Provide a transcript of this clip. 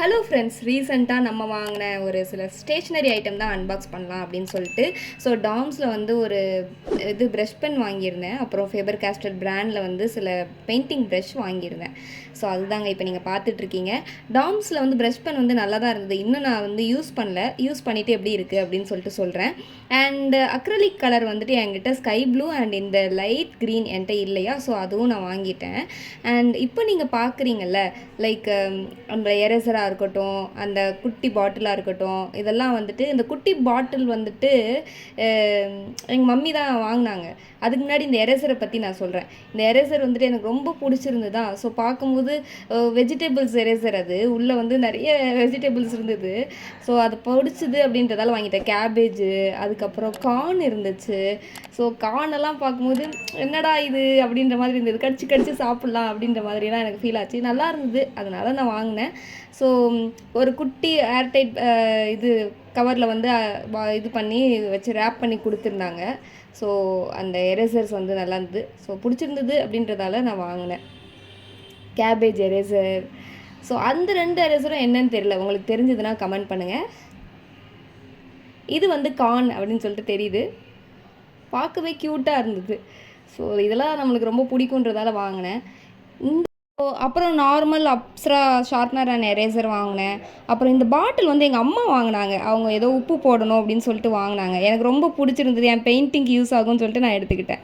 Hello friends, ரீசெண்டாக நம்ம வாங்கின ஒரு சில ஸ்டேஷ்னரி ஐட்டம் தான் அன்பாக்ஸ் பண்ணலாம் அப்படின்னு சொல்லிட்டு. ஸோ டாம்ஸில் வந்து ஒரு ப்ரஷ் பென் வாங்கியிருந்தேன். அப்புறம் ஃபேபர் கேஸ்டல் பிராண்டில் வந்து சில பெயிண்டிங் ப்ரஷ் வாங்கியிருந்தேன். ஸோ அதுதாங்க இப்போ நீங்கள் பார்த்துட்ருக்கீங்க. டாம்ஸில் வந்து ப்ரஷ் பென் வந்து நல்லா தான் இருந்தது. இன்னும் நான் வந்து யூஸ் பண்ணிவிட்டு எப்படி இருக்குது அப்படின்னு சொல்லிட்டு சொல்கிறேன். அண்ட் அக்ரலிக் கலர் வந்துட்டு என்கிட்ட ஸ்கை ப்ளூ அண்ட் இந்த லைட் க்ரீன் என்கிட்ட இல்லையா, ஸோ அதுவும் நான் வாங்கிட்டேன். அண்ட் இப்போ நீங்கள் பார்க்குறீங்கல்ல, லைக் அந்த எரேசராக இருக்கட்டும், அந்த குட்டி பாட்டிலாக இருக்கட்டும், இதெல்லாம் வந்துட்டு இந்த குட்டி பாட்டில் வந்துட்டு எங்கள் மம்மி தான் வாங்கினாங்க. அதுக்கு முன்னாடி இந்த எரேசரை பற்றி நான் சொல்கிறேன். இந்த எரேசர் வந்துட்டு எனக்கு ரொம்ப பிடிச்சிருந்ததா. ஸோ பார்க்கும்போது வெஜிடபிள்ஸ் எரேசர், அது உள்ளே வந்து நிறைய வெஜிடபிள்ஸ் இருந்தது. ஸோ அது பிடிச்சிது அப்படின்றதால வாங்கிட்டேன். கேபேஜு, அதுக்கப்புறம் கார்ன் இருந்துச்சு. ஸோ கார்னெல்லாம் பார்க்கும்போது என்னடா இது அப்படின்ற மாதிரி இருந்தது. கடிச்சு கடிச்சு சாப்பிட்லாம் அப்படின்ற மாதிரிலாம் எனக்கு ஃபீல் ஆச்சு. நல்லா இருந்தது, அதனால நான் வாங்கினேன். ஸோ ஒரு குட்டி ஏர்டைட் கவரில் வந்து இது பண்ணி வச்சு ரேப் பண்ணி கொடுத்துருந்தாங்க. ஸோ அந்த எரேசர்ஸ் வந்து நல்லா இருந்தது. ஸோ பிடிச்சிருந்தது அப்படின்றதால நான் வாங்கினேன். Cabbage eraser. ஸோ அந்த 2 எரேசரும் என்னன்னு தெரியல, உங்களுக்கு தெரிஞ்சதுன்னா கமெண்ட் பண்ணுங்கள். இது வந்து கார்ன் அப்படின்னு சொல்லிட்டு தெரியுது, பார்க்கவே க்யூட்டாக இருந்தது. ஸோ இதெல்லாம் நம்மளுக்கு ரொம்ப பிடிக்குன்றதால வாங்கினேன். அப்புறம் normal Apsara sharpener and eraser வாங்கினேன். அப்புறம் இந்த பாட்டில் வந்து எங்கள் அம்மா வாங்கினாங்க. அவங்க ஏதோ உப்பு போடணும் அப்படின்னு சொல்லிட்டு வாங்கினாங்க. எனக்கு ரொம்ப பிடிச்சிருந்தது, என் பெயிண்டிங்க்கு யூஸ் ஆகும்னு சொல்லிட்டு நான் எடுத்துக்கிட்டேன்.